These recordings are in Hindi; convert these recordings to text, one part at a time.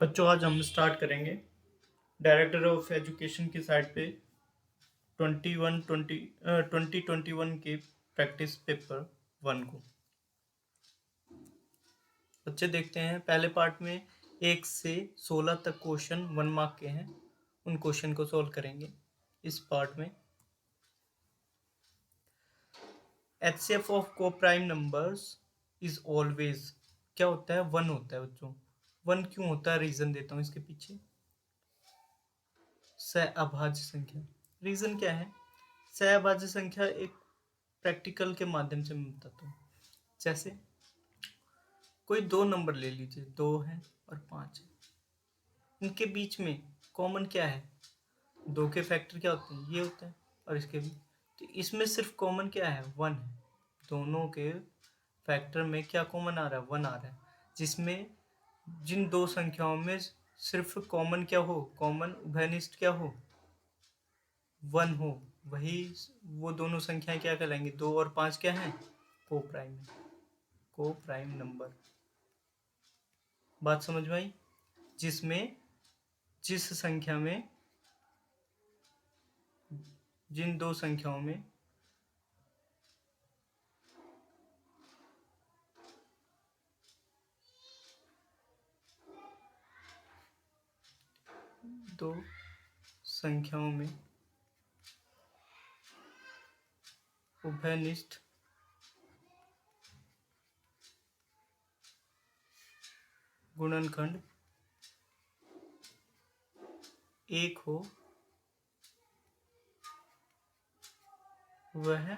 बच्चों आज हम स्टार्ट करेंगे डायरेक्टर ऑफ एजुकेशन की साइट पे 2021 के प्रैक्टिस पेपर 1 को। बच्चे देखते हैं पहले पार्ट में 1 से 16 तक क्वेश्चन 1 मार्क के हैं, उन क्वेश्चन को सॉल्व करेंगे। इस पार्ट में HCF ऑफ को प्राइम नंबर्स इज ऑलवेज क्या होता है? 1 होता है बच्चों। 1 क्यों होता है? रीजन देता हूँ इसके पीछे। सहअभाज्य संख्या, रीजन क्या है? सहअभाज्य संख्या एक प्रैक्टिकल के माध्यम से मैं बताता हूँ। जैसे कोई दो नंबर ले लीजिए, 2 है और 5 है, इनके बीच में कॉमन क्या है? 2 के फैक्टर क्या होते हैं? ये होता है। और इसके भी तो इसमें सिर्फ कॉमन क्या है? 1 है। दोनों के फैक्टर में क्या कॉमन आ रहा है? 1 आ रहा है। जिसमें जिन दो संख्याओं में सिर्फ कॉमन क्या हो? कॉमन उभयनिष्ठ क्या हो? 1 हो, वही वो दोनों संख्याएं क्या कहलाएंगी? 2 और 5 क्या है? को प्राइम नंबर। बात समझ में आई? जिसमें जिस संख्या में जिन दो संख्याओं में दो संख्याओं में उभयनिष्ठ गुणनखंड 1 हो, वह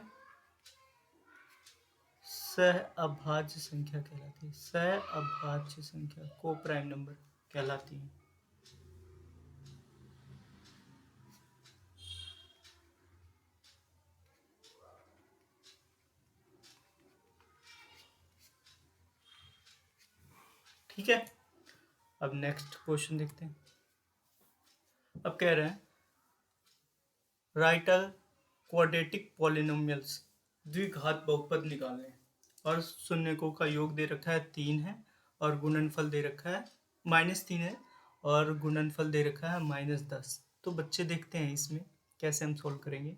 सहअभाज्य संख्या कहलाती है। सहअभाज्य संख्या को प्राइम नंबर कहलाती है। ठीक है, अब नेक्स्ट क्वेश्चन देखते हैं। अब कह रहे हैं राइट अ क्वाड्रेटिक पॉलिनोमियल्स, द्विघात बहुपद निकालने, और शून्यकों का योग दे रखा है 3 है, और गुणनफल दे रखा है -3 है, और गुणनफल दे रखा है -10। तो बच्चे देखते हैं इसमें कैसे हम सॉल्व करेंगे।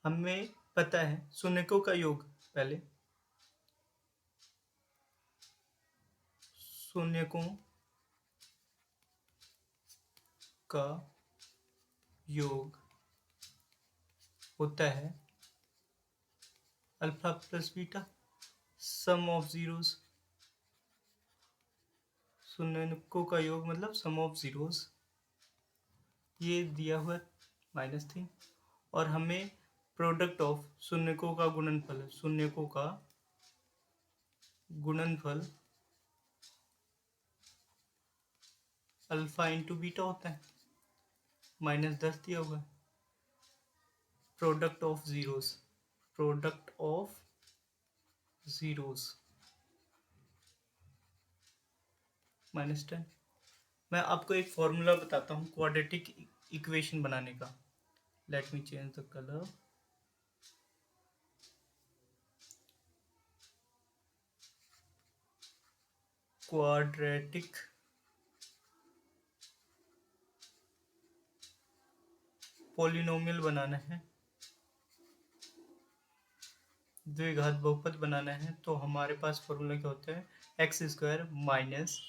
हमें पता है शून्यकों का योग, पहले शून्यकों का योग होता है alpha plus beta, sum of zeros. शून्यकों का योग मतलब सम ऑफ जीरोस, ये दिया हुआ -3। और हमें प्रोडक्ट ऑफ शून्यकों का गुणनफल है, शून्यकों का गुणनफल अल्फा इंटू बीटा होता है, -10 दिया हुआ है। Product of zeros -10। मैं आपको एक फॉर्मूला बताता हूँ क्वाड्रेटिक इक्वेशन बनाने का। Let me change the colour. Quadratic polynomial बनाना है, द्विघात बहुपद बनाना है, तो हमारे पास फॉर्मूला क्या होता है? x² minus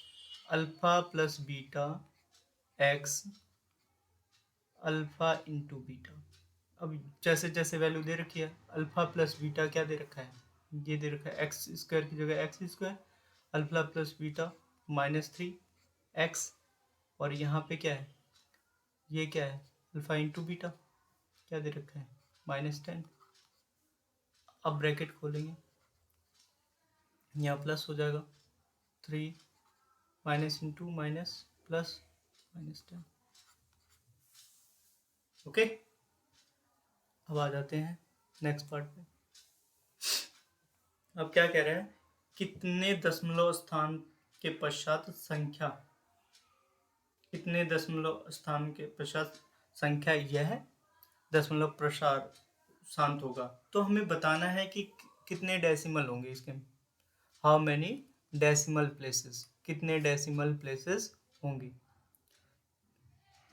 alpha plus beta x alpha into beta. अब जैसे जैसे वैल्यू दे रखी है, अल्फा प्लस बीटा क्या दे रखा है? ये दे रखा है x² की जगह x², alpha plus beta -3x, और यहाँ पे क्या है? ये क्या है? अल्फा इंटू बीटा क्या दे रखा है? -10। अब ब्रैकेट खोलेंगे, यहाँ प्लस हो जाएगा 3 minus into minus plus -10। Okay, अब आ जाते हैं नेक्स्ट पार्ट पे। अब क्या कह रहे हैं? कितने दशमलव स्थान के पश्चात संख्या, कितने दशमलव स्थान के पश्चात संख्या यह दशमलव प्रसार शांत होगा। तो हमें बताना है कि कितने डेसिमल होंगे इसके। हाउ मैनी डेसिमल प्लेसेस, कितने डेसिमल प्लेसेस होंगी।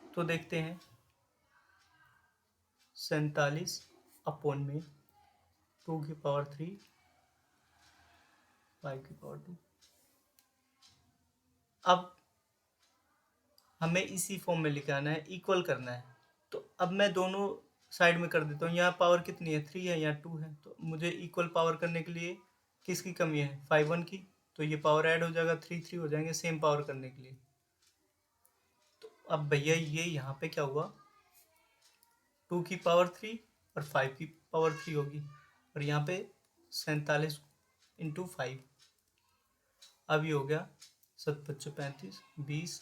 तो देखते हैं 47 अपॉन में 2 की पावर 3 5 की पावर 2। अब हमें इसी फॉर्म में लिखाना है, इक्वल करना है। तो अब मैं दोनों साइड में कर देता हूँ। यहाँ पावर कितनी है, 3 है, यहाँ 2 है। तो मुझे इक्वल पावर करने के लिए किसकी कमी है, 5 1 की। तो ये पावर ऐड हो जाएगा, 3 3 हो जाएंगे सेम पावर करने के लिए। तो अब भैया ये यहाँ पे क्या हुआ, 2 की पावर 3 और 5 की पावर 3 होगी, और यहाँ पे 47 इंटू 5। अब ये हो गया 7 5 35 20।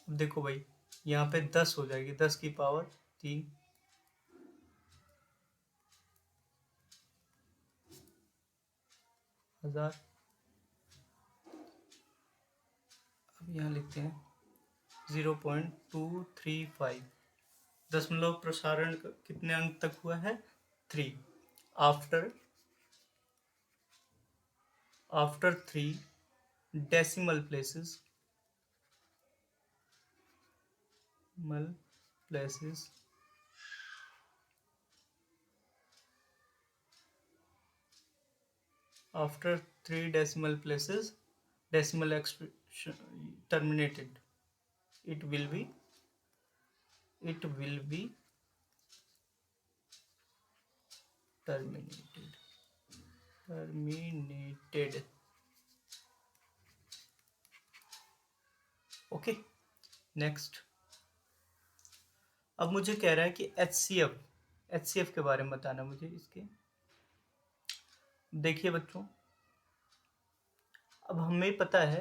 अब देखो भाई, यहाँ पे 10 हो जाएगी, 10 की पावर 3। हजार। अब यहाँ लिखते हैं 0.235। दशमलव प्रसारण कितने अंक तक हुआ है, 3। After 3 decimal places after 3 decimal places decimal expression terminated, it will be terminated। Okay, next. अब मुझे कह रहा है कि HCF के बारे में बताना मुझे इसके। देखिए बच्चों, अब हमें पता है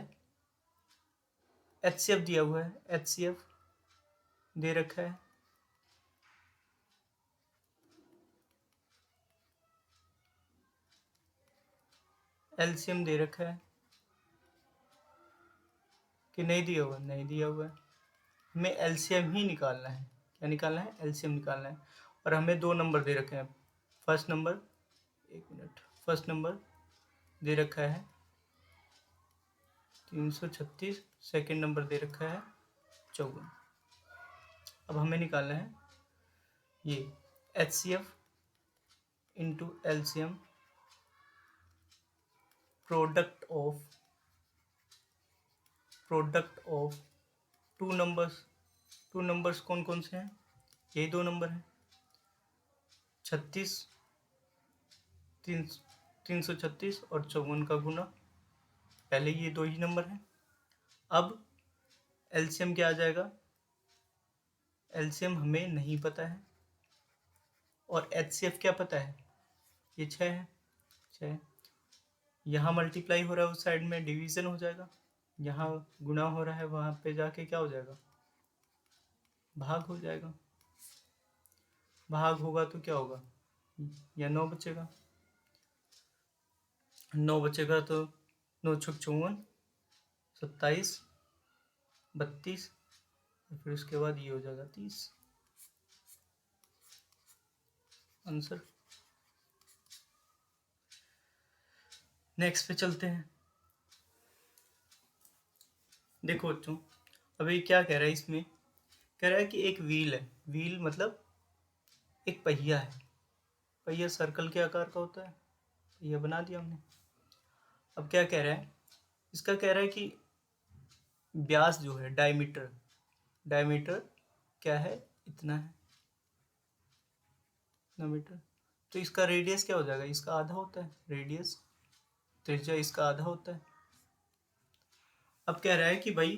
HCF दिया हुआ है, HCF दे रखा है, LCM दे रखा है कि नहीं दिया हुआ, नहीं दिया हुआ है। हमें LCM ही निकालना है। क्या निकालना है, LCM निकालना है। और हमें 2 नंबर दे रखे हैं। फर्स्ट नंबर, एक मिनट, फर्स्ट नंबर दे रखा है 336, सेकेंड नंबर दे रखा है 54। अब हमें निकालना है ये HCF into LCM, product of two numbers कौन कौन से हैं, यही 2 नंबर हैं, 336 और 54 का गुना। पहले ये 2 ही नंबर हैं। अब LCM क्या आ जाएगा, LCM हमें नहीं पता है, और HCF क्या पता है, ये 6 है। 6 यहाँ मल्टीप्लाई हो रहा है, उस साइड में डिवीजन हो जाएगा। यहाँ गुणा हो रहा है, वहाँ पे जाके क्या हो जाएगा, भाग हो जाएगा। भाग होगा तो क्या होगा, या 9 बचेगा। 9 बचेगा तो 9 छुक 54, 27, 32, और फिर उसके बाद ये हो जाएगा 30 आंसर। नेक्स्ट पे चलते हैं। देखो बच्चों, अभी क्या कह रहा है इसमें, कह रहा है कि एक व्हील है। व्हील मतलब एक पहिया है। पहिया सर्कल के आकार का होता है, पहिया बना दिया हमने। अब क्या कह रहा है, इसका कह रहा है कि व्यास जो है, डायमीटर क्या है, इतना है, इतना मीटर। तो इसका रेडियस क्या हो जाएगा, इसका आधा होता है रेडियस, त्रिज्या इसका आधा होता है। अब कह रहा है कि भाई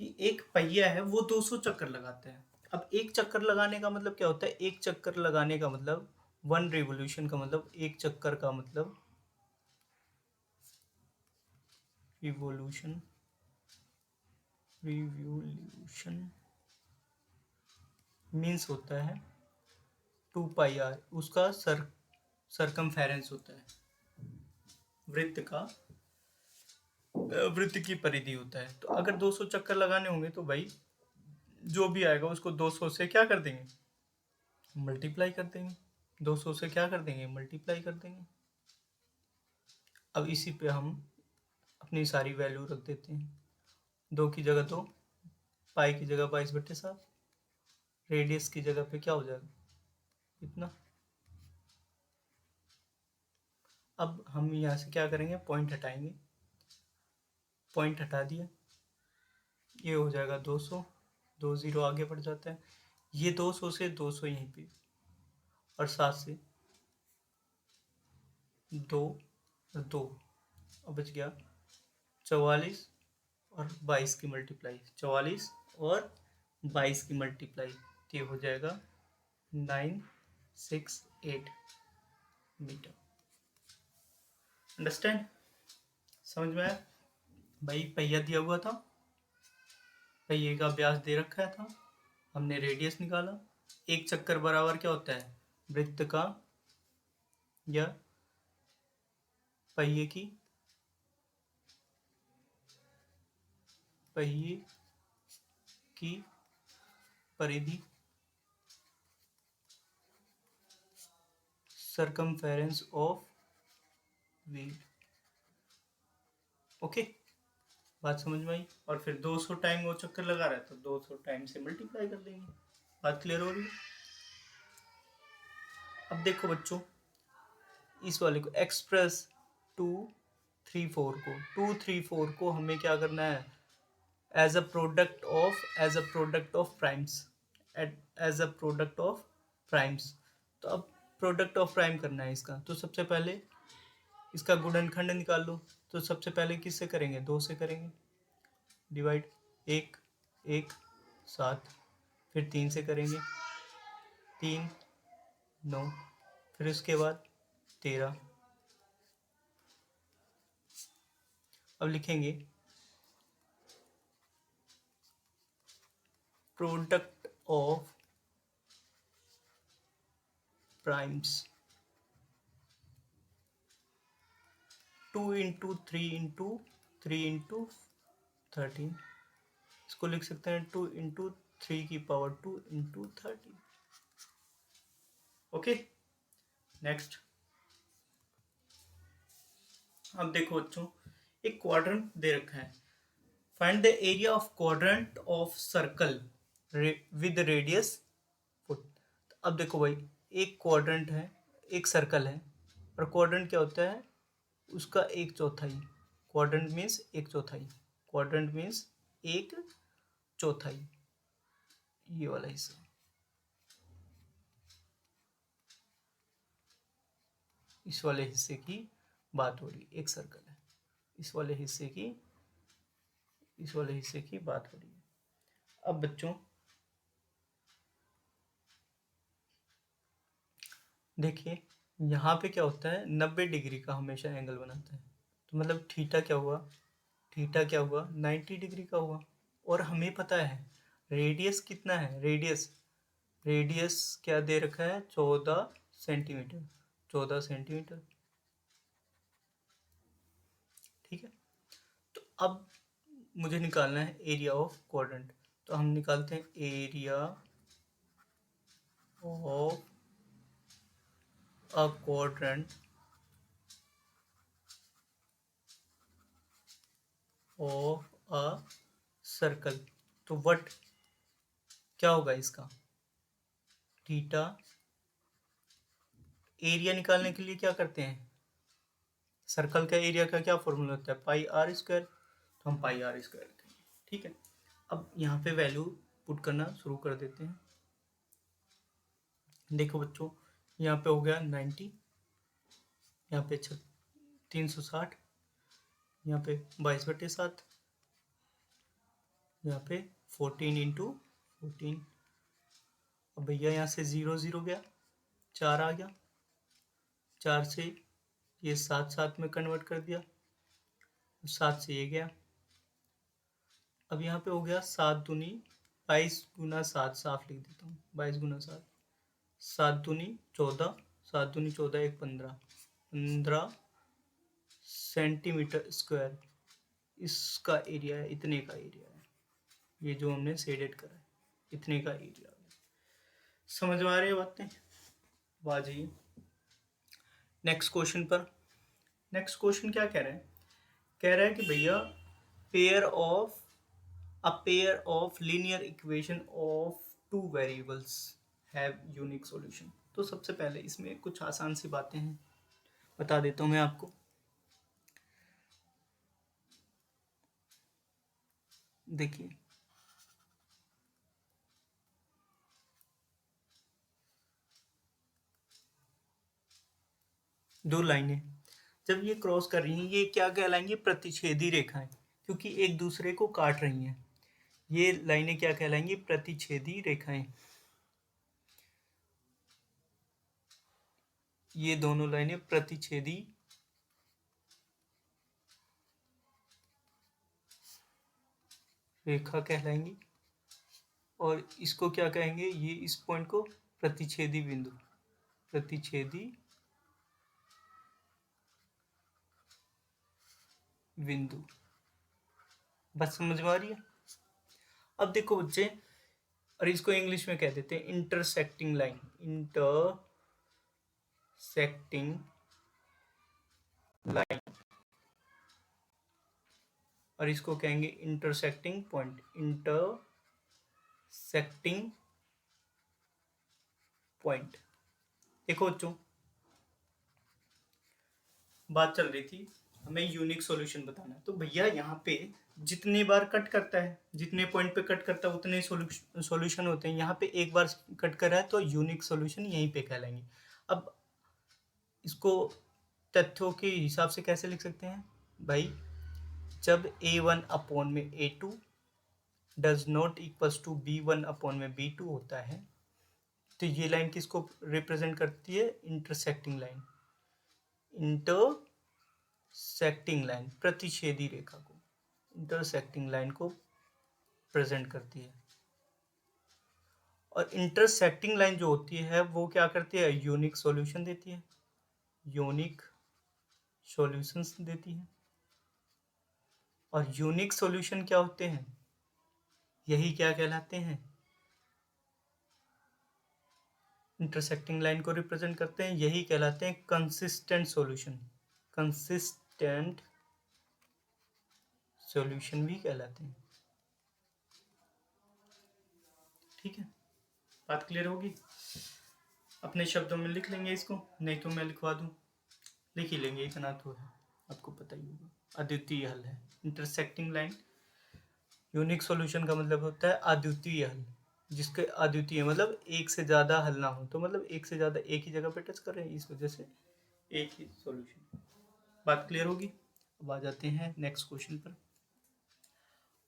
कि एक पहिया है, वो 200 चक्कर लगाता है। अब एक चक्कर लगाने का मतलब क्या होता है, एक चक्कर लगाने का मतलब 1 रिवोल्यूशन का मतलब, एक चक्कर का मतलब रिवोल्यूशन मीन्स होता है 2πr, उसका सरकमफेरेंस होता है, वृत्त की परिधि होता है। तो अगर 200 चक्कर लगाने होंगे तो भाई जो भी आएगा उसको 200 से क्या कर देंगे, मल्टीप्लाई कर देंगे। 200 से क्या कर देंगे, मल्टीप्लाई कर देंगे। अब इसी पे हम अपनी सारी वैल्यू रख देते हैं। 2 की जगह 2, पाई की जगह 22/7, रेडियस की जगह पे क्या हो जाएगा, इतना। अब हम यहाँ से क्या करेंगे, पॉइंट हटाएंगे, पॉइंट हटा दिया, ये हो जाएगा 200, 2 0 आगे बढ़ जाता है, ये 200 से 200 यहीं पे, और 7 से 2 और 2, अब बच गया 44 और 22 की मल्टीप्लाई, 44 और 22 की मल्टीप्लाई, ये हो जाएगा 968 मीटर। अंडरस्टैंड, समझ में आया भाई। पहिया दिया हुआ था, पहिए का व्यास दे रखा था, हमने रेडियस निकाला। एक चक्कर बराबर क्या होता है, वृत्त का या पहिए की परिधि, सरकमफेरेंस ऑफ व्हील। ओके, बात समझ में आई। और फिर 200 टाइम वो चक्कर लगा रहा है तो 200 टाइम से मल्टीप्लाई कर देंगे। बात क्लियर हो रही है। अब देखो बच्चों, इस वाले को एक्सप्रेस 234 को हमें क्या करना है, as a product of primes, as a product of primes. तो अब प्रोडक्ट ऑफ प्राइम करना है इसका, तो सबसे पहले इसका गुणनखंड निकाल लो। तो सबसे पहले किससे करेंगे, 2 से करेंगे, डिवाइड 1 1 7, फिर 3 से करेंगे, 3 9, फिर उसके बाद 13। अब लिखेंगे product of primes 2 into 3 into 3 into 13, इसको लिख सकते हैं 2 इंटू 3 की पावर 2 इंटू 13। Okay, next. अब देखो बच्चों, एक क्वाड्रेंट दे रखा है, find the area of quadrant of circle with radius foot. अब देखो भाई, एक क्वाड्रेंट है, एक सर्कल है, और क्वाड्रेंट क्या होता है, उसका एक चौथाई। क्वाड्रेंट मीन्स एक चौथाई, क्वाड्रेंट मीन्स एक चौथाई, ये वाला हिस्सा। इस वाले हिस्से की बात हो रही है, एक सर्कल है, इस वाले हिस्से की बात हो रही है। अब बच्चों देखिए, यहाँ पे क्या होता है, 90 डिग्री का हमेशा एंगल बनाता है, तो मतलब थीटा क्या हुआ, 90 डिग्री का हुआ। और हमें पता है रेडियस कितना है, रेडियस क्या दे रखा है, 14 सेंटीमीटर, 14 सेंटीमीटर। ठीक है, तो अब मुझे निकालना है एरिया ऑफ क्वाड्रेंट, तो हम निकालते हैं area of a quadrant of a circle. तो व्हाट क्या होगा इसका, थीटा। एरिया निकालने के लिए क्या करते हैं, सर्कल का एरिया का क्या फॉर्मूला होता है, पाई आर स्क्वायर, तो हम पाई आर स्क्वायर लिखेंगे। ठीक है, अब यहाँ पे वैल्यू पुट करना शुरू कर देते हैं। देखो बच्चों, यहाँ पे हो गया 90, यहाँ पे 360, यहाँ पे 22/7, यहाँ पे 14 इंटू 14। अब भैया यहाँ से 0 0 गया, 4 आ गया, 4 से ये 7 7 में कन्वर्ट कर दिया, 7 से ये गया। अब यहाँ पे हो गया 7 दूनी 22 गुना 7, साफ लिख देता हूँ, 22 गुना 7, 7 दूनी 14, 7 दूनी 14 1 15 सेंटीमीटर स्क्वायर इसका एरिया है, इतने का एरिया है, ये जो हमने शेडेड करा है, इतने का एरिया है। समझ में आ रही है बातें, बाजी। नेक्स्ट क्वेश्चन पर, नेक्स्ट क्वेश्चन क्या कह रहा है, कह रहा है कि भैया a pair of linear equation of two variables have unique solution। तो सबसे पहले इसमें कुछ आसान सी बातें हैं, बता देता हूँ मैं आपको। देखिए, दो लाइनें जब ये क्रॉस कर रही हैं, ये क्या कहलाएंगी, प्रतिच्छेदी रेखाएं, क्योंकि एक दूसरे को काट रही हैं। ये लाइनें क्या कहलाएंगी, प्रतिच्छेदी रेखाएं। ये दोनों लाइनें प्रतिच्छेदी रेखा कहलाएंगी। और इसको क्या कहेंगे, ये इस पॉइंट को प्रतिच्छेदी बिंदु, प्रतिच्छेदी बिंदु। बस समझ में आ रही है। अब देखो बच्चे, और इसको इंग्लिश में कह देते हैं इंटरसेक्टिंग लाइन, इंटरसेक्टिंग लाइन, और इसको कहेंगे इंटरसेक्टिंग पॉइंट, इंटरसेक्टिंग पॉइंट। देखो बच्चों, बात चल रही थी हमें यूनिक सॉल्यूशन बताना है। तो भैया यहाँ पे जितने बार कट करता है, जितने पॉइंट पे कट करता है उतने सॉल्यूशन होते हैं। यहाँ पे एक बार कट कर रहा है तो यूनिक सॉल्यूशन यहीं पे कहलाएंगे। अब इसको तथ्यों के हिसाब से कैसे लिख सकते हैं भाई, जब a1 अपॉन में a2 does not equals to b1 upon में b2 होता है, तो ये लाइन किसको रिप्रेजेंट करती है, इंटरसेक्टिंग लाइन, इंटरसेक्टिंग लाइन, प्रतिच्छेदी रेखा को, इंटरसेक्टिंग लाइन को प्रेजेंट करती है। और इंटरसेक्टिंग लाइन जो होती है वो क्या करती है, यूनिक सॉल्यूशन देती है, यूनिक सॉल्यूशंस देती है। और यूनिक सॉल्यूशन क्या होते हैं, यही क्या कहलाते हैं, इंटरसेक्टिंग लाइन को रिप्रेजेंट करते हैं, यही कहलाते हैं कंसिस्टेंट सॉल्यूशन, कंसिस्टेंट सॉल्यूशन भी कहलाते हैं। ठीक है, बात क्लियर होगी। अपने शब्दों में लिख लेंगे इसको, नहीं तो मैं लिखवा दूं, लिख ही लेंगे, इतना तो है, आपको पता ही होगा। अद्वितीय हल है इंटरसेक्टिंग लाइन। यूनिक सॉल्यूशन का मतलब होता है अद्वितीय हल, जिसके अद्वितीय मतलब एक से ज़्यादा हल ना हो, तो मतलब एक से ज़्यादा एक ही जगह पे टच कर रहे हैं, इस वजह से एक ही सॉल्यूशन। बात क्लियर होगी। अब आ जाते हैं नेक्स्ट क्वेश्चन पर।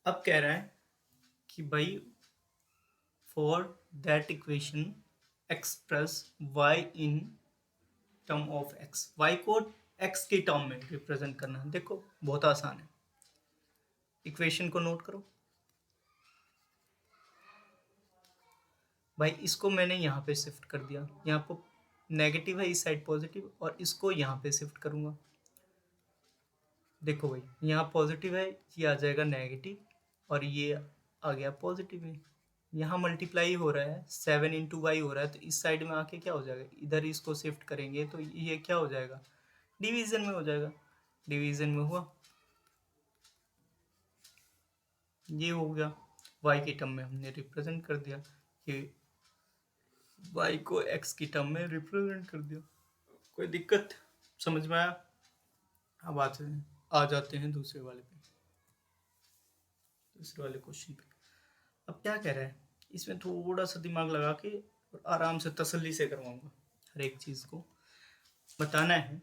अब कह रहा है कि भाई for that equation express y in term of x, y को x के टर्म में रिप्रेजेंट करना है। देखो बहुत आसान है, इक्वेशन को नोट करो भाई। इसको मैंने यहाँ पे शिफ्ट कर दिया, यहाँ पर नेगेटिव है, इस साइड पॉजिटिव, और इसको यहाँ पे शिफ्ट करूँगा। देखो भाई, यहाँ पॉजिटिव है, ये आ जाएगा नेगेटिव, और ये आ गया पॉजिटिव है। यहाँ मल्टीप्लाई हो रहा है, 7 इंटू वाई हो रहा है, तो इस साइड में आके क्या हो जाएगा, इधर इसको शिफ्ट करेंगे तो ये क्या हो जाएगा, डिवीजन में हो जाएगा। डिवीजन में हुआ, ये हो गया, y की टर्म में हमने रिप्रेजेंट कर दिया, ये y को x की टर्म में रिप्रेजेंट कर दिया। कोई दिक्कत समझ में आया। अब आ जाते हैं दूसरे वाले पे, दूसरे वाले क्वेश्चन पे। अब क्या कह रहा है, इसमें थोड़ा सा दिमाग लगा के और आराम से तसल्ली से करवाऊंगा। हर एक चीज़ को बताना है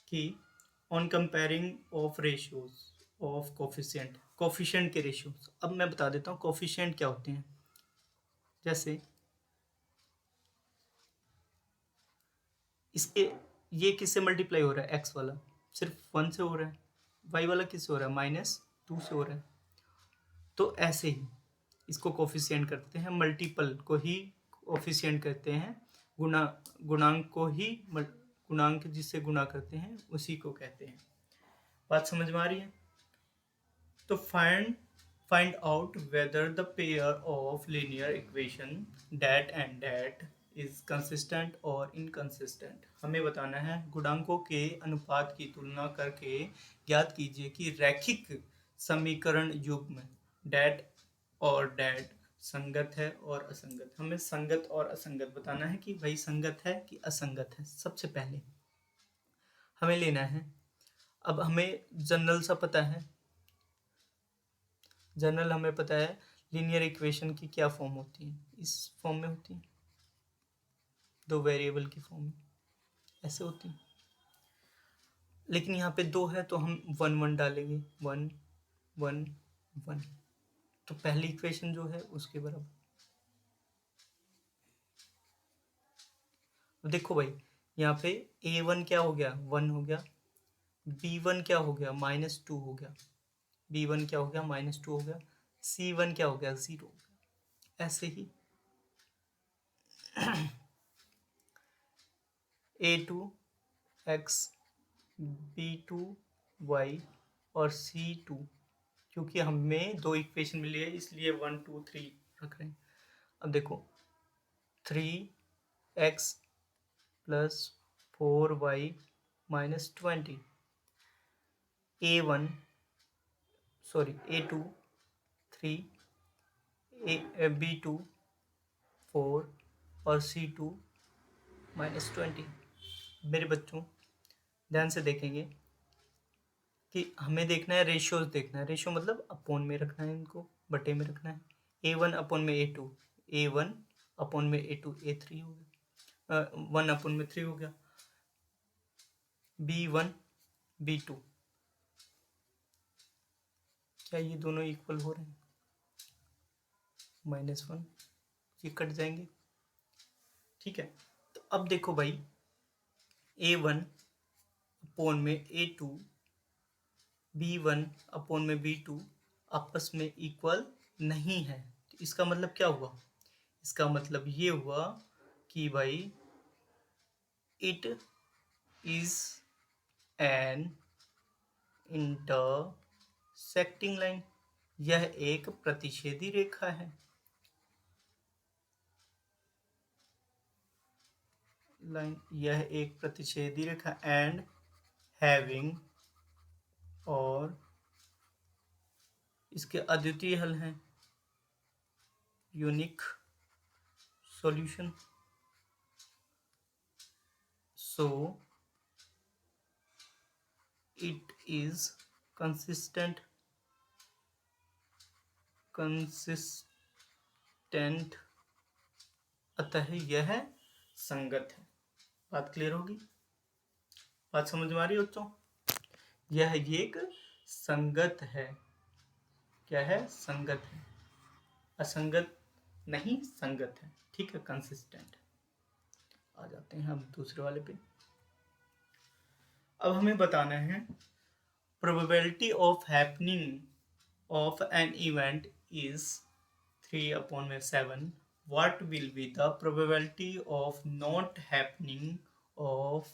कि on comparing of ratios of coefficient, coefficient के रेशियोज। अब मैं बता देता हूँ कोफिशिएंट क्या होते हैं। जैसे इसके, ये किससे मल्टीप्लाई हो रहा है, एक्स वाला सिर्फ 1 से हो रहा है, वाई वाला किससे हो रहा है, -2 से हो रहा है। तो ऐसे ही इसको कोफिशिएंट करते हैं, मल्टीपल को ही कोफिशिएंट कहते हैं, गुणांक को ही गुणांक जिससे गुणा करते हैं उसी को कहते हैं। बात समझ में आ रही है। तो find out whether the pair of linear equation that and that is consistent और इनकंसिस्टेंट। हमें बताना है गुणांकों के अनुपात की तुलना करके ज्ञात कीजिए कि रैखिक समीकरण युग्म डैट और डैट संगत है और असंगत। हमें संगत और असंगत बताना है कि भाई संगत है कि असंगत है। सबसे पहले हमें लेना है, अब हमें जनरल सा पता है, जनरल हमें पता है लीनियर इक्वेशन की क्या फॉर्म होती है, इस फॉर्म में होती है, दो वेरिएबल की फॉर्म में ऐसे होती है। लेकिन यहाँ पे दो है तो हम वन वन डालेंगे, वन वन वन, तो पहली इक्वेशन जो है उसके बराबर। देखो भाई यहाँ पे a1 क्या हो गया, 1 हो गया, b1 क्या हो गया, -2 हो गया, b1 क्या हो गया, -2 हो गया, c1 क्या हो गया, 0 हो गया। ऐसे ही a2 x, b2 y और c2, क्योंकि हमें दो इक्वेशन मिली है इसलिए 1 2 3 रख रहे हैं। अब देखो 3x plus 4y minus 20, a1 sorry a2 3, b2 4 और c2 -20। मेरे बच्चों ध्यान से देखेंगे कि हमें देखना है रेशियोज, देखना है रेशियो मतलब अपोन में रखना है, इनको बटे में रखना है। a1 अपोन में a2, a1 अपोन में a2, a3 हो गया, 1 अपोन में 3 हो गया, b1 b2, क्या ये दोनों इक्वल हो रहे हैं, -1, ये कट जाएंगे। ठीक है, तो अब देखो भाई a1 अपोन में a2, b1 अपोन में b2 आपस में इक्वल नहीं है। तो इसका मतलब क्या हुआ, इसका मतलब ये हुआ कि भाई it is an intersecting line, यह एक प्रतिच्छेदी रेखा है। लाइन, यह एक प्रतिच्छेदी रेखा एंड हैविंग, और इसके अद्वितीय हल हैं, unique solution. So it is consistent अतः यह संगत है। बात क्लियर होगी, बात समझ में आ रही है बच्चों, यह एक संगत है। क्या है, संगत है, असंगत नहीं, संगत है। ठीक है, कंसिस्टेंट। आ जाते हैं हम दूसरे वाले पे। अब हमें बताना है probability of happening of an event is 3/7. What will be the probability of not happening of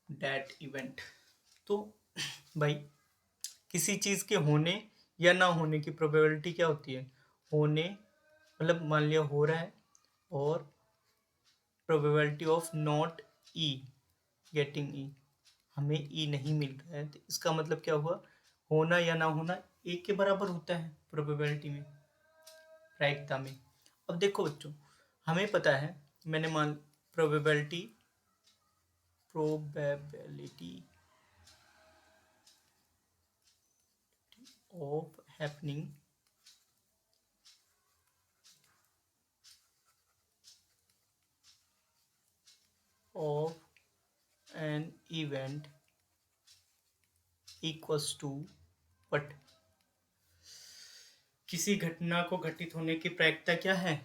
that event? तो भाई किसी चीज़ के होने या ना होने की प्रोबेबिलिटी क्या होती है, होने मतलब मान लिया हो रहा है, और probability of not E, getting E, हमें ई नहीं मिल रहा है, तो इसका मतलब क्या हुआ, होना या ना होना एक के बराबर होता है प्रोबेबिलिटी में, प्रायिकता में। अब देखो बच्चों हमें पता है, मैंने मान probability of happening of an event equals to but, किसी घटना को घटित होने की प्रायिकता क्या है,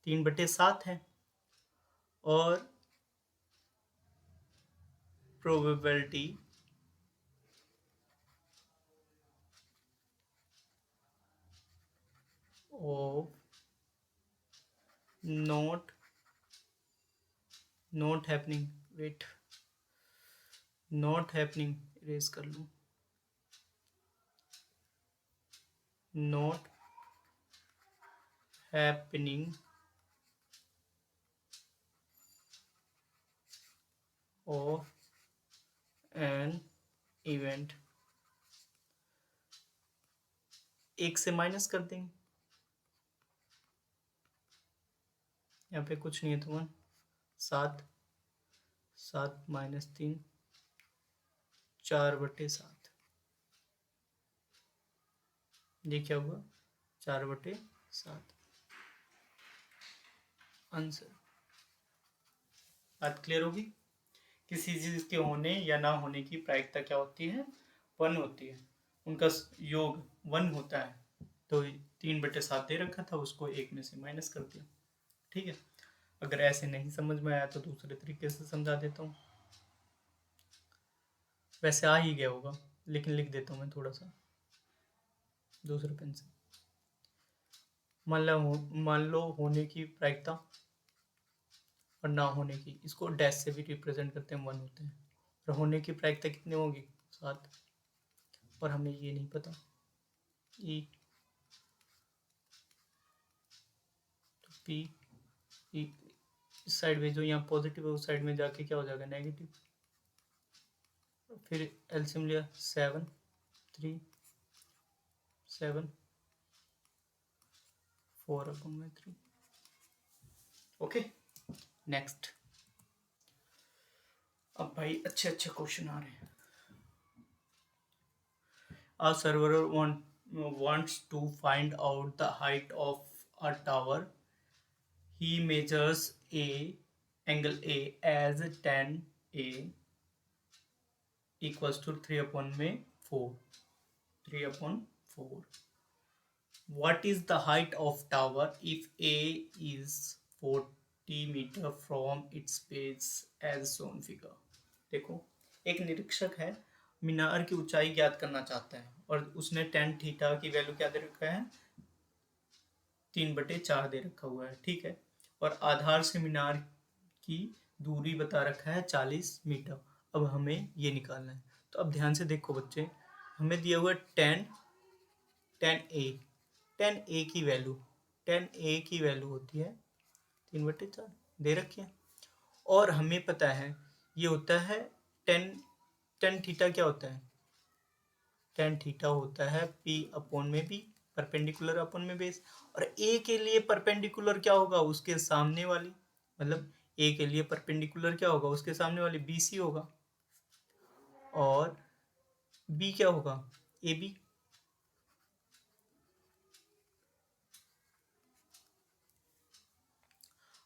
3/7 है, और probability of not happening, wait, not happening erase कर लूँ, not happening of an event, एक से माइनस कर देंगे, यहाँ पे कुछ नहीं है तो 1, 7, 7 माइनस 3, 4/7, ये क्या हुआ 4/7 आंसर। बात क्लियर होगी। किसी चीज के होने या ना होने की प्रायिकता क्या होती है, 1 होती है, उनका योग 1 होता है, तो 3/7 दे रखा था, उसको 1 में से माइनस कर दिया। ठीक है, अगर ऐसे नहीं समझ में आया तो दूसरे तरीके से समझा देता हूँ, वैसे आ ही गया होगा लेकिन लिख देता हूँ मैं थोड़ा सा दूसरे पेन से। मान लो होने की प्रायिकता और ना होने की, इसको डैश से भी रिप्रेजेंट करते हैं, 1 होते हैं, और होने की प्रायिकता कितनी होगी 7, और हमें ये नहीं पता ई, तो पी ई इस साइड में जो यहाँ पॉजिटिव है उस साइड में जाके क्या हो जाएगा नेगेटिव, फिर एलसीएम लिया 7, 3, 7, 4/3। Okay, next. अब भाई अच्छे अच्छे क्वेश्चन आ रहे हैं। A server wants to find out the height of a tower. He measures angle A as 10A equals to 3/4. 3/4. What is the height of tower if A is 40 meter from its base as shown figure? देखो, एक निरीक्षक है, मीनार की ऊंचाई ज्ञात करना चाहता है और उसने tan थीटा की वैल्यू क्या दे रखा है 3/4 दे रखा हुआ है। ठीक है, और आधार से मीनार की दूरी बता रखा है 40 मीटर। अब हमें ये निकालना है, तो अब ध्यान से देखो बच्चे, हमें दिया हुआ tan ए की वैल्यू होती है 3/4 दे रखी है, और हमें पता है ये होता है tan थीटा क्या होता है, tan थीटा होता है P/B, परपेंडिकुलर अपॉन में बेस, और ए के लिए परपेंडिकुलर क्या होगा उसके सामने वाली, मतलब ए के लिए परपेंडिकुलर क्या होगा उसके सामने वाली BC होगा, और बी क्या होगा AB।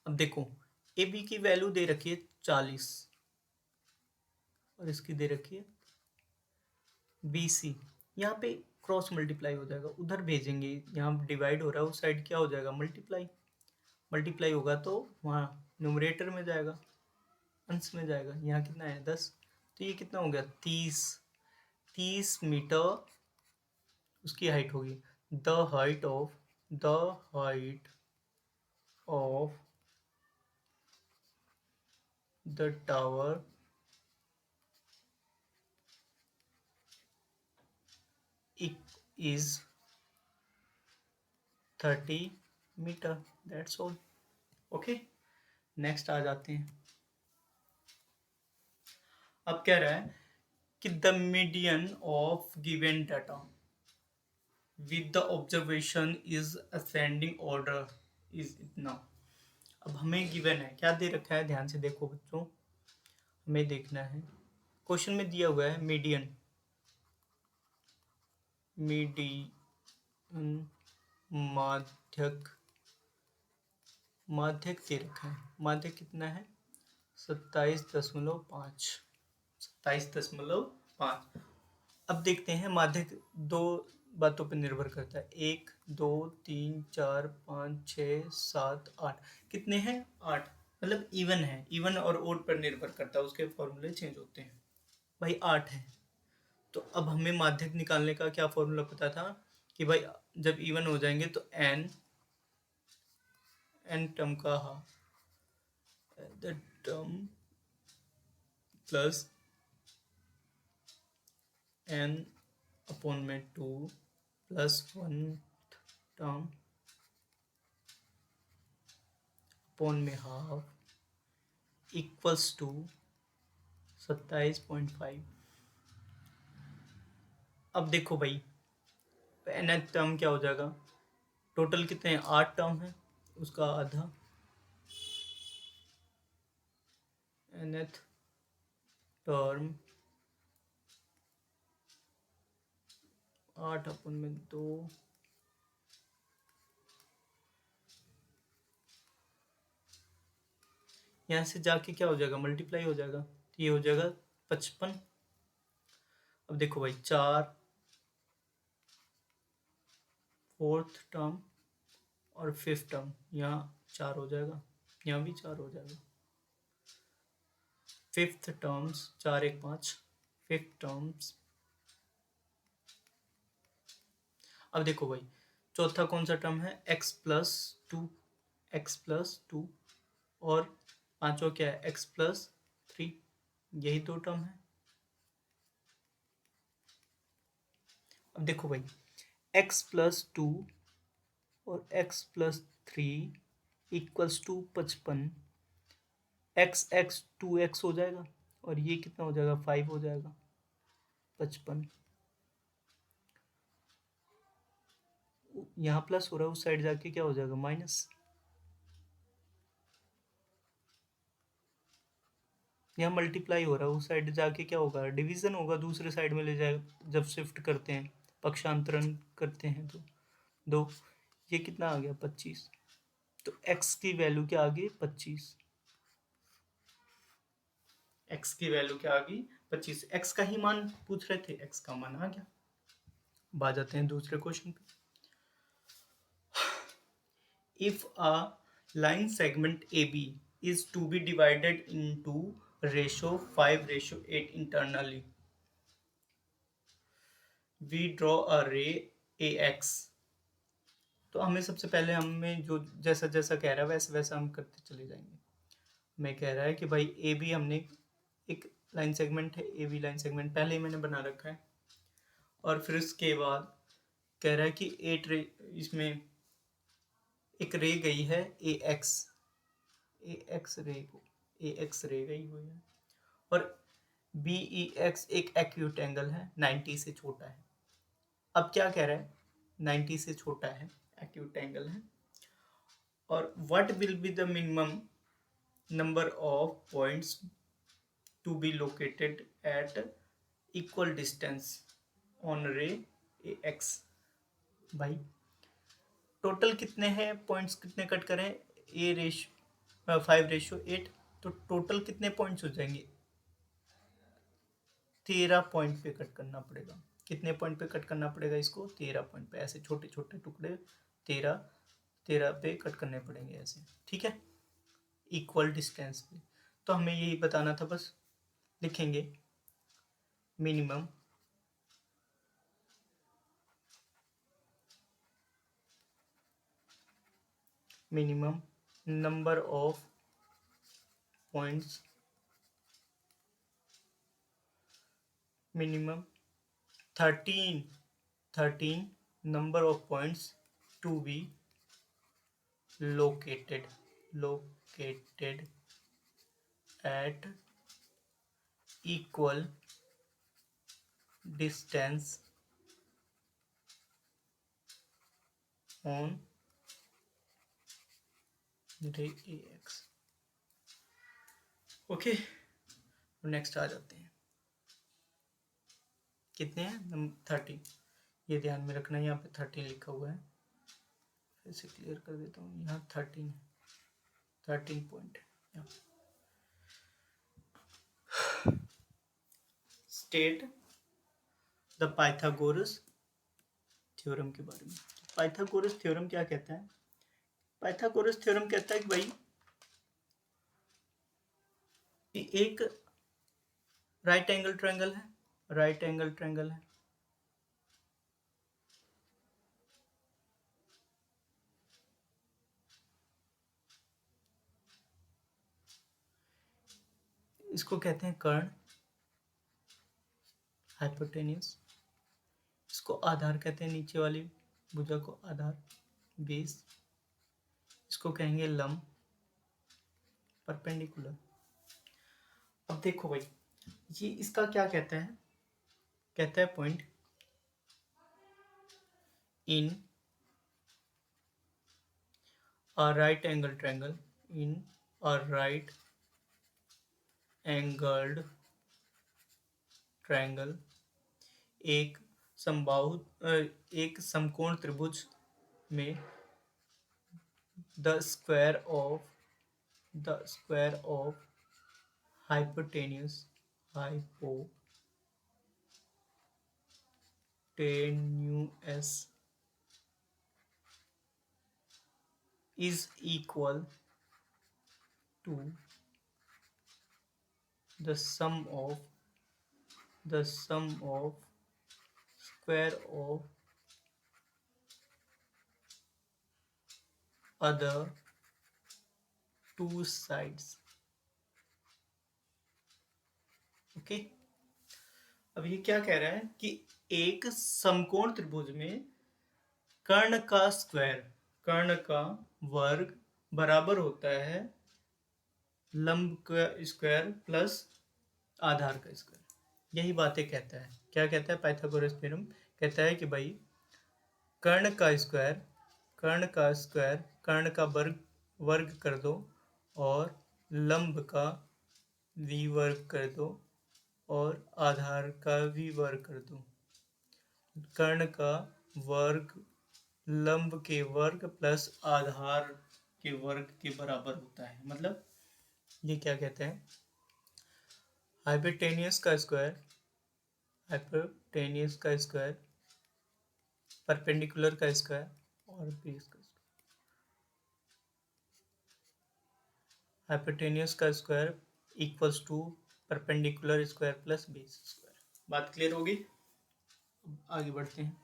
अब देखो AB की वैल्यू दे रखी है 40 और इसकी दे रखी है BC, यहाँ पे क्रॉस मल्टीप्लाई हो जाएगा, उधर भेजेंगे, यहाँ डिवाइड हो रहा है उस साइड क्या हो जाएगा मल्टीप्लाई होगा तो वहाँ न्यूमरेटर में जाएगा, अंश में जाएगा, यहाँ कितना है 10, तो ये कितना हो गया 30 मीटर उसकी हाइट होगी। The height of the tower is 30 metre, that's all. Okay, next आ जाते हैं। अब कह रहा है कि the median of given data with the observation is ascending order is इतना। अब हमें गिवन है, क्या दे रखा है, ध्यान से देखो बच्चों, हमें देखना है, क्वेश्चन में दिया हुआ है मीडियन माध्यक दे रखा है, माध्यक कितना है 27.5। अब देखते हैं, माध्यक दो बातों पर निर्भर करता है, 1 2 3 4 5 6 7 8, कितने हैं 8, मतलब इवन है, इवन और ओड पर निर्भर करता है, उसके फॉर्मूले चेंज होते हैं। भाई 8 है, तो अब हमें माध्यक निकालने का क्या फॉर्मूला पता था कि भाई जब इवन हो जाएंगे तो n टर्म का term plus n/2 plus 1 term upon में हाफ इक्वल्स टू 27.5। अब देखो भाई, nth टर्म क्या हो जाएगा? टोटल कितने हैं? 8 टर्म है, उसका आधा nth टर्म 8 अपन में 2, यहाँ से जाके क्या हो जाएगा? मल्टीप्लाई हो जाएगा, तो ये हो जाएगा 55। अब देखो भाई, 4 फोर्थ टर्म और फिफ्थ टर्म, यहाँ 4 हो जाएगा, यहाँ भी 4 हो जाएगा। Fifth terms 4 1 5, fifth terms. अब देखो भाई, चौथा कौन सा टर्म है? x+2, x+2, और पांचवा क्या है? x+3। यही दो टर्म है। अब देखो भाई, x+2 और x+3 equals to 55, x 2x हो जाएगा, और ये कितना हो जाएगा? 5 हो जाएगा। 55 यहाँ प्लस हो रहा है, उस साइड जाके क्या हो जाएगा? माइनस। यहाँ मल्टीप्लाई हो रहा है, उस साइड जाके क्या होगा? डिवीजन होगा, दूसरे साइड में ले जाएगा जब शिफ्ट करते हैं, पक्षांतरण करते हैं तो। दो, ये कितना आ गया? 25। तो x की वैल्यू क्या आ गई? 25। x की वैल्यू क्या आ गई? 25। x का ही मान पूछ रहे थे, x का मान आ गया। अब आ जाते हैं दूसरे क्वेश्चन पे। If a line segment AB is to be divided into ratio 5:8 internally, we draw a ray AX। तो हमें सबसे पहले हमें जो जैसा जैसा कह रहा है वैसे वैसा हम करते चले जाएंगे। मैं कह रहा है कि भाई ए बी हमने एक लाइन सेगमेंट है, ए बी लाइन सेगमेंट पहले ही मैंने बना रखा है, और फिर उसके बाद कह रहा है कि एट रे, इसमें एक रे गई है ए एक्स रे को, ए एक्स रे गई हुई है, और बी ई एक्स एक एक्यूट एंगल है, 90 से छोटा है। अब क्या कह रहा है? 90 से छोटा है, एक्यूट एंगल है, और what will be the minimum number of points to be located at equal distance on ray A x. भाई टोटल कितने हैं पॉइंट्स? कितने कट करें? 5:8, तो टोटल कितने पॉइंट्स हो जाएंगे? 13 पॉइंट पे कट करना पड़ेगा। कितने पॉइंट पे कट करना पड़ेगा इसको? 13 पॉइंट पे, ऐसे छोटे छोटे टुकड़े 13 13 पे कट करने पड़ेंगे ऐसे, ठीक है, इक्वल डिस्टेंस पे। तो हमें यही बताना था बस। लिखेंगे minimum minimum number of points, minimum 13 number of points to be located at equal distance on ray ax। Okay, next आ जाते हैं। कितने हैं? 13। ये ध्यान में रखना, यहाँ पे 13 लिखा हुआ है, फिर से क्लियर कर देता हूँ। यहाँ 13 है, 13 पॉइंट है। स्टेट द पाइथागोरस थ्योरम के बारे में। पाइथागोरस थ्योरम क्या कहता है? पाइथागोरस थ्योरम कहता है कि भाई एक राइट एंगल ट्रायंगल है, राइट एंगल ट्रायंगल है, इसको कहते हैं कर्ण, हाइपोटेन्यूस। इसको आधार कहते हैं, नीचे वाली भुजा को आधार, बेस। इसको कहेंगे लंब, परपेंडिकुलर। अब देखो भाई, ये इसका क्या कहता है? कहता है point in a right angle triangle, in a right angled triangle, एक समबाहु एक समकोण त्रिभुज में the square of hypotenuse is equal to the sum of square of other two sides. Okay अब ये क्या कह रहा है कि एक समकोण त्रिभुज में कर्ण का वर्ग बराबर होता है लंब का स्क्वायर प्लस आधार का स्क्वायर। यही बातें कहता है। क्या कहता है पाइथागोरस थ्योरम? कहता है कि भाई कर्ण का वर्ग कर दो और लंब का v वर्ग कर दो और आधार का v वर्ग कर दो। कर्ण का वर्ग लंब के वर्ग प्लस आधार के वर्ग के बराबर होता है। मतलब ये क्या कहते हैं? हाइपोटेन्यूज का स्क्वायर परपेंडिकुलर का स्क्वायर और बेस का स्क्वायर। हाइपोटेन्यूज का square equals to perpendicular square plus base square. बात क्लियर होगी? आगे बढ़ते हैं।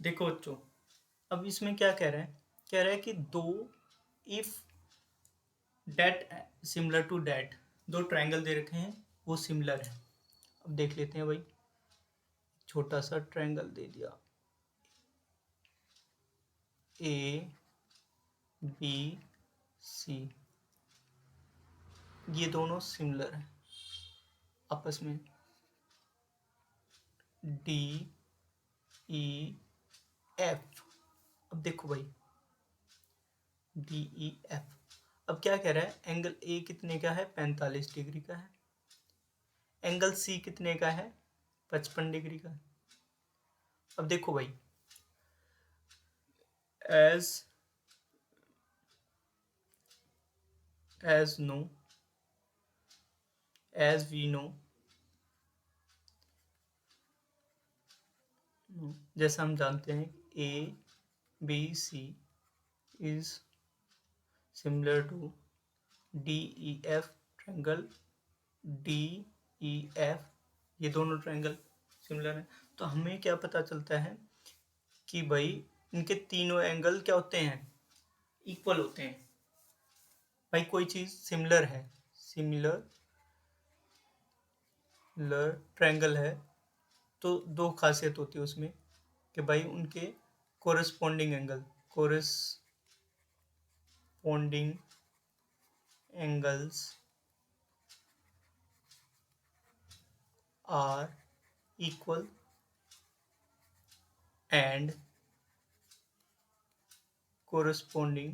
देखो बच्चों, अब इसमें क्या कह रहा है? कह रहा है कि दो if that similar to that, दो ट्रायंगल दे रखे हैं वो सिमिलर है। अब देख लेते हैं भाई, छोटा सा ट्रायंगल दे दिया ए बी सी, ये दोनों सिमिलर हैं आपस में। डी ई एफ, अब देखो भाई डी ई एफ। अब क्या कह रहा है? एंगल ए कितने का है? 45 डिग्री का है। एंगल सी कितने का है? 55 डिग्री का है। अब देखो भाई, as we know, जैसा हम जानते हैं A B C is similar to D E F triangle. D E F, ये दोनों ट्रायंगल सिमिलर हैं। तो हमें क्या पता चलता है कि भाई इनके तीनों एंगल क्या होते हैं? इक्वल होते हैं। भाई कोई चीज सिमिलर है, सिमिलर ट्रायंगल है, तो दो खासियत होती है उसमें कि भाई उनके corresponding angles are equal and corresponding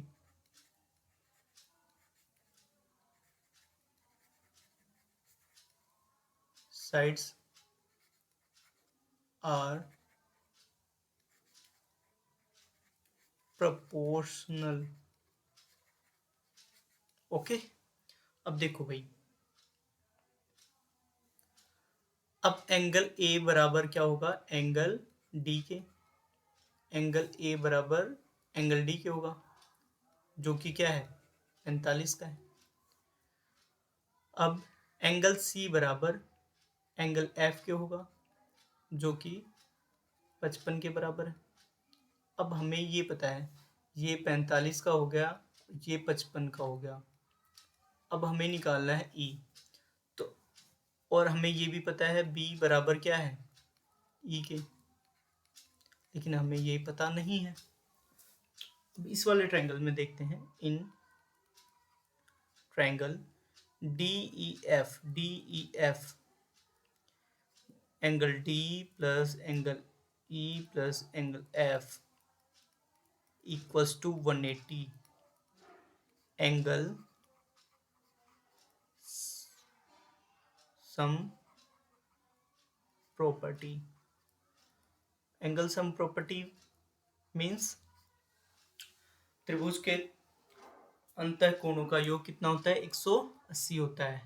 sides are proportional। Okay अब देखो भाई, अब एंगल ए बराबर क्या होगा? एंगल डी के। एंगल ए बराबर एंगल डी के होगा, जो कि क्या है? 45 का है। अब एंगल सी बराबर एंगल एफ के होगा, जो कि 55 के बराबर है। अब हमें ये पता है ये 45 का हो गया, ये 55 का हो गया। अब हमें निकालना है ई। तो और हमें ये भी पता है बी बराबर क्या है? ई के, लेकिन हमें ये पता नहीं है। अब इस वाले ट्रायंगल में देखते हैं in triangle DEF angle D plus angle E plus angle F equals to 180 angle sum property. Angle sum property means त्रिभुज के अंतः कोणों का योग कितना होता है? 180 होता है।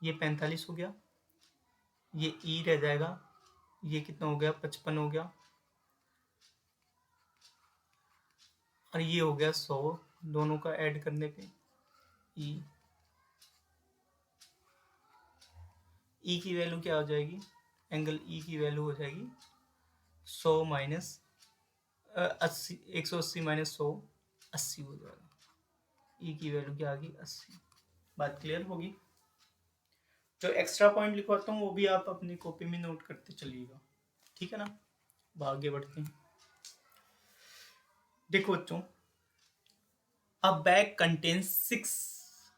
ये 45 हो गया, ये ई रह जाएगा, ये कितना हो गया? 55 हो गया, और ये हो गया 100। दोनों का ऐड करने पे ई की वैल्यू क्या हो जाएगी? एंगल ई की वैल्यू हो जाएगी 100 माइनस 80, 180 माइनस 100 80 हो जाएगा। ई की वैल्यू क्या आ गई? 80। बात क्लियर होगी? जो एक्स्ट्रा पॉइंट लिखवाता हूँ वो भी आप अपनी कॉपी में नोट करते चलिएगा, ठीक है ना? आगे बढ़ते हैं। देखो बच्चों, अ bag contains 6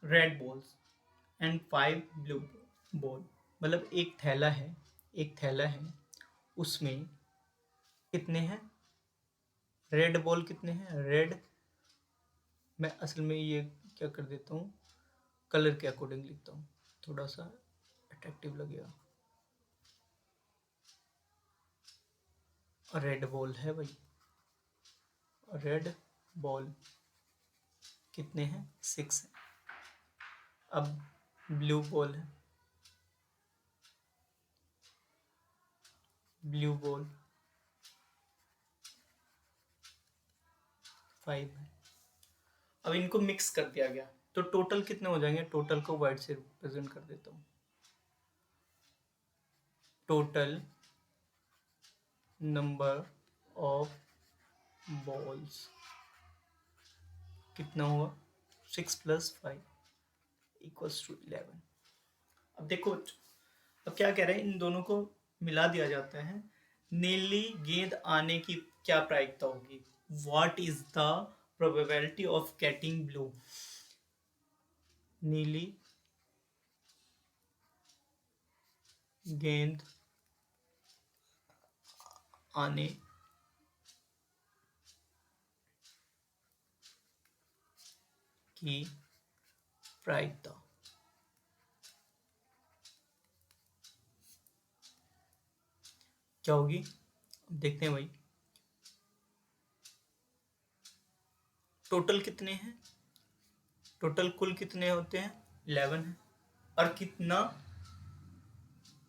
red balls and 5 blue ball. मतलब एक थैला है, उसमें कितने हैं रेड बॉल? कितने हैं रेड? मैं असल में ये क्या कर देता हूँ, कलर के अकॉर्डिंग लिखता हूँ, थोड़ा सा अट्रैक्टिव लगेगा। रेड बॉल है भाई, रेड बॉल कितने हैं? 6 है। अब ब्लू बॉल है, ब्लू बॉल 5 है। अब इनको मिक्स कर दिया गया तो टोटल कितने हो जाएंगे? टोटल को वाइट से रिप्रेजेंट कर देता हूँ। टोटल नंबर ऑफ बॉल्स कितना हुआ? 6 + 5 इक्वल्स टू 11। अब देखो, अब क्या कह रहे हैं, इन दोनों को मिला दिया जाता है। नीली गेंद आने की क्या प्रायिकता होगी? What is the probability of getting blue? नीली गेंद आने की प्रायिकता क्या होगी? देखते हैं भाई, टोटल कितने हैं? टोटल कुल कितने होते हैं? 11 है। और कितना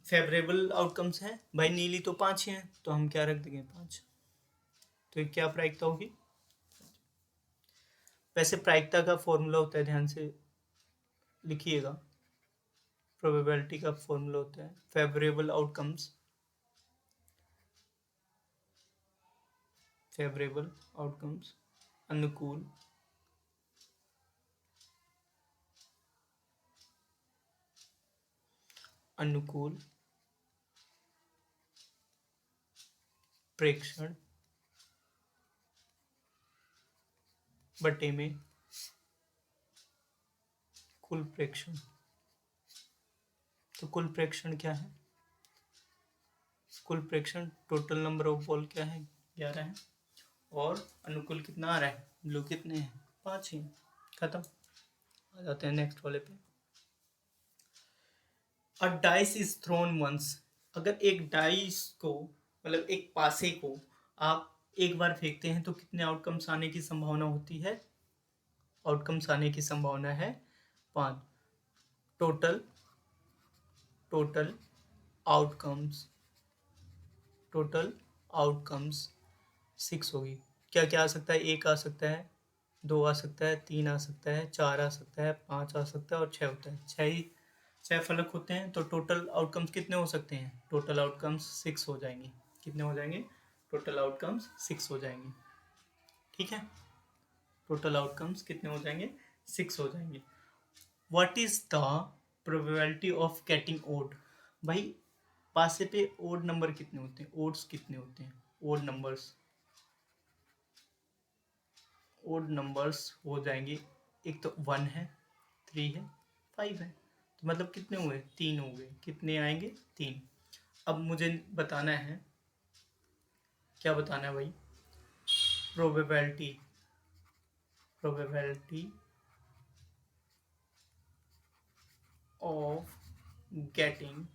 फेवरेबल आउटकम्स है? भाई नीली तो 5 ही है, तो हम क्या रख देंगे? 5। तो ये क्या प्रायिकता होगी? वैसे प्रायिकता का फॉर्मूला होता है, ध्यान से लिखिएगा। प्रोबेबिलिटी का फॉर्मूला होता है फेवरेबल आउटकम्स, अनुकूल प्रेक्षण बटे में कुल प्रेक्षण। तो कुल प्रेक्षण क्या है? कुल प्रेक्षण टोटल नंबर ऑफ बॉल क्या है? 11 है। और अनुकूल कितना आ रहा है? ब्लू कितने हैं? 5 ही। खत्म। आ जाते हैं नेक्स्ट वाले पे। A dice is thrown once. अगर एक डाइस को, मतलब एक पासे को आप एक बार फेंकते हैं तो कितने आउटकम्स आने की संभावना होती है? आउटकम्स आने की संभावना है 5। टोटल आउटकम्स टोटल आउटकम्स 6 होगी। क्या क्या आ सकता है? 1 आ सकता है, 2 आ सकता है, 3 आ सकता है, 4 आ सकता है, 5 आ सकता है और 6 होता है। 6 फलक होते हैं, तो टोटल आउटकम्स कितने हो सकते हैं? टोटल आउटकम्स 6 हो जाएंगे। कितने हो जाएंगे? टोटल आउटकम्स 6 हो जाएंगे। ठीक है, टोटल आउटकम्स कितने हो जाएंगे? 6 हो जाएंगे। What is the probability of getting odd? भाई पासे पे ओड नंबर कितने होते हैं? ओड्स कितने होते हैं? ओड नंबर्स हो जाएंगे, एक तो 1 है, 3 है, 5 है, तो मतलब कितने हुए? 3 हो गए। कितने आएंगे? 3। अब मुझे बताना है, क्या बताना है भाई? Probability probability of getting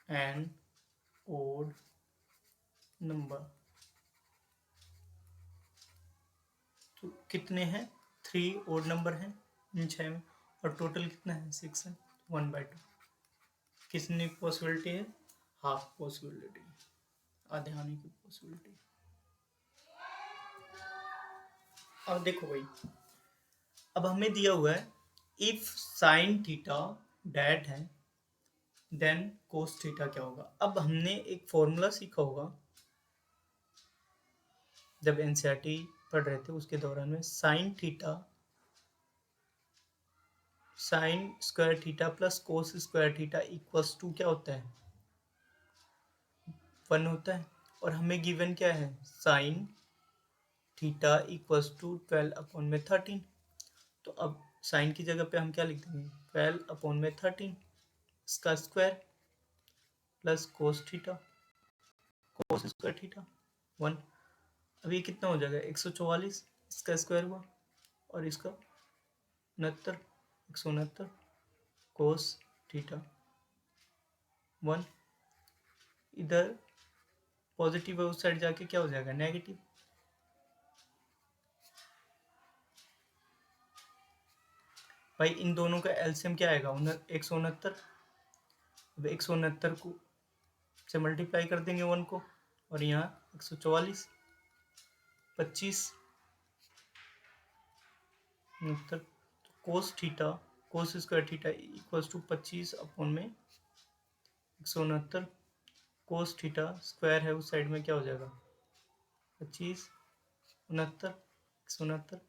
an odd number. तो कितने हैं? 3 ओड नंबर हैं इन 6 में, और टोटल कितना है? 6 है। 1/2 कितनी पॉसिबिलिटी है? हाफ पॉसिबिलिटी, आधे आने की पॉसिबिलिटी। अब देखो भाई, अब हमें दिया हुआ है इफ साइन थीटा डैट है देन कोस थीटा क्या होगा। अब हमने एक फॉर्मूला सीखा होगा जब एनसीईआरटी पढ़ रहे थे उसके दौरान में, sine square theta plus cos square theta equals to क्या होता है? 1 होता है। और हमें गिवन क्या है? Sine theta equals to 12/13। तो अब साइन की जगह पे हम क्या लिख देंगे? 12/13 इसका square plus cos square theta 1। अब ये कितना हो जाएगा? 144 इसका स्क्वायर हुआ, और इसका 169 कोस थीटा 1। इधर पॉजिटिव है, उस साइड जाके क्या हो जाएगा? नेगेटिव। भाई इन दोनों का एलसीएम क्या आएगा? 169। अब 169 को से मल्टीप्लाई कर देंगे 1 को, और यहाँ 144 25 69। तो cos square theta equals to 25/169। Cos theta square है, उस साइड में क्या हो जाएगा? 25 69 169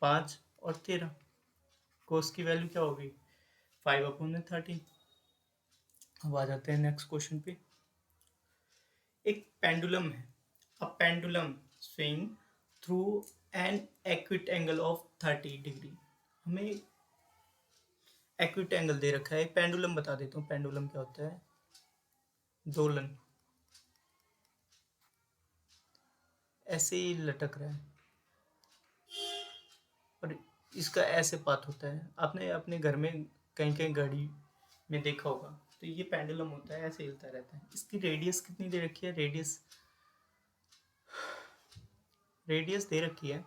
5 और 13। कोस की वैल्यू क्या होगी? 5/13। अब आ जाते हैं नेक्स्ट क्वेश्चन पे। एक पेंडुलम है, a pendulum swing through an acute angle of 30 degree. हमें एक्यूट एंगल दे रखा है। पेंडुलम बता देता हूँ, पेंडुलम क्या होता है? दोलन, ऐसे ही लटक रहा है, और इसका ऐसे पाथ होता है। आपने अपने घर में कहीं कहीं घड़ी में देखा होगा, तो ये पेंडुलम होता है, ऐसे हिलता रहता है। इसकी रेडियस कितनी दे रखी है? रेडियस दे रखी है,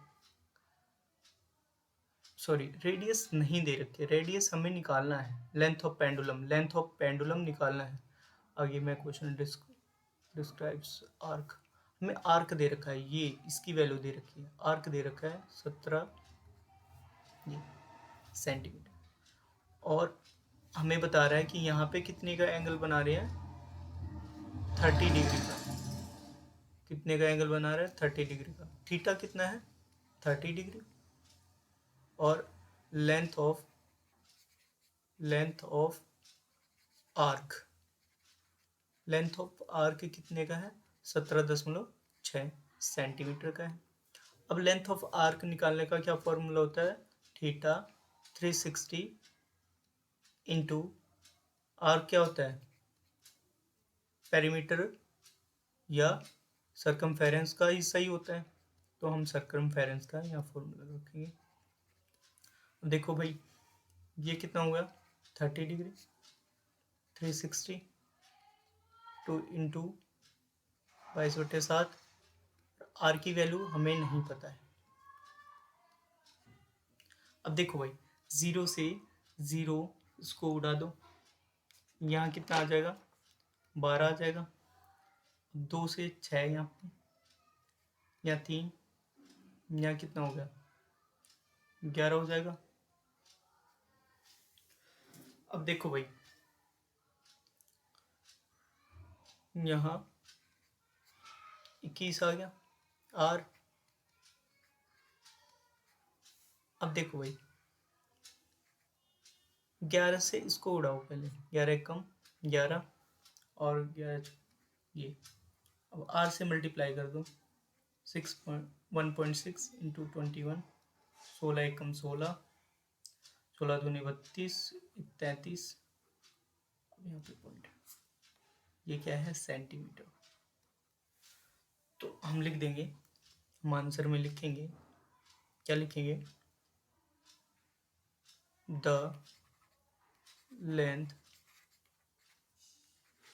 सॉरी रेडियस नहीं दे रखी है। रेडियस हमें निकालना है, लेंथ ऑफ पेंडुलम निकालना है। आगे मैं क्वेश्चन डिस्क्राइब्स आर्क। हमें आर्क दे रखा है, ये इसकी वैल्यू दे रखी है। आर्क दे रखा है 17 सेंटीमीटर, और हमें बता रहा है कि यहाँ पे कितने का एंगल बना रहे हैं? 30 डिग्री का। कितने का एंगल बना रहा है? 30 डिग्री का। थीटा कितना है? 30 डिग्री। और लेंथ ऑफ आर्क कितने का है? 17.6 सेंटीमीटर का है। अब लेंथ ऑफ आर्क निकालने का क्या फॉर्मूला होता है? थीटा 360 इंटू आर्क क्या होता है? पेरीमीटर या सरकमफेरेंस का हिस्सा ही होता है, तो हम सरकमफेरेंस का यहाँ फॉर्मूला रखेंगे। देखो भाई, ये कितना हुआ? 30 डिग्री 360 टू इंटू 22/7। आर की वैल्यू हमें नहीं पता है। अब देखो भाई, 0 से 0 इसको उड़ा दो, यहाँ कितना आ जाएगा? 12 आ जाएगा। 2 से 6 यहाँ पे, यहाँ 3, यहाँ कितना हो गया? 11 हो जाएगा। अब देखो भाई, यहाँ 21 आ गया आर। अब देखो भाई, 11 से इसको उड़ाओ पहले, 11 कम 11 और 11 ये। अब आर से मल्टीप्लाई कर दो, 1.6 इंटू 21 16 एकम 16, 16 दूनी 32, 33, यहाँ पे पॉइंट, ये क्या है सेंटीमीटर। तो हम लिख देंगे, हम आंसर में लिखेंगे, क्या लिखेंगे, the length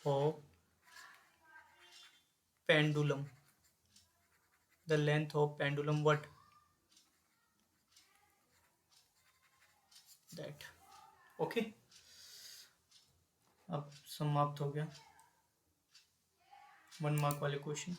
of pendulum, the length of pendulum what, that. Okay, अब समाप्त हो गया 1 मार्क वाले क्वेश्चन।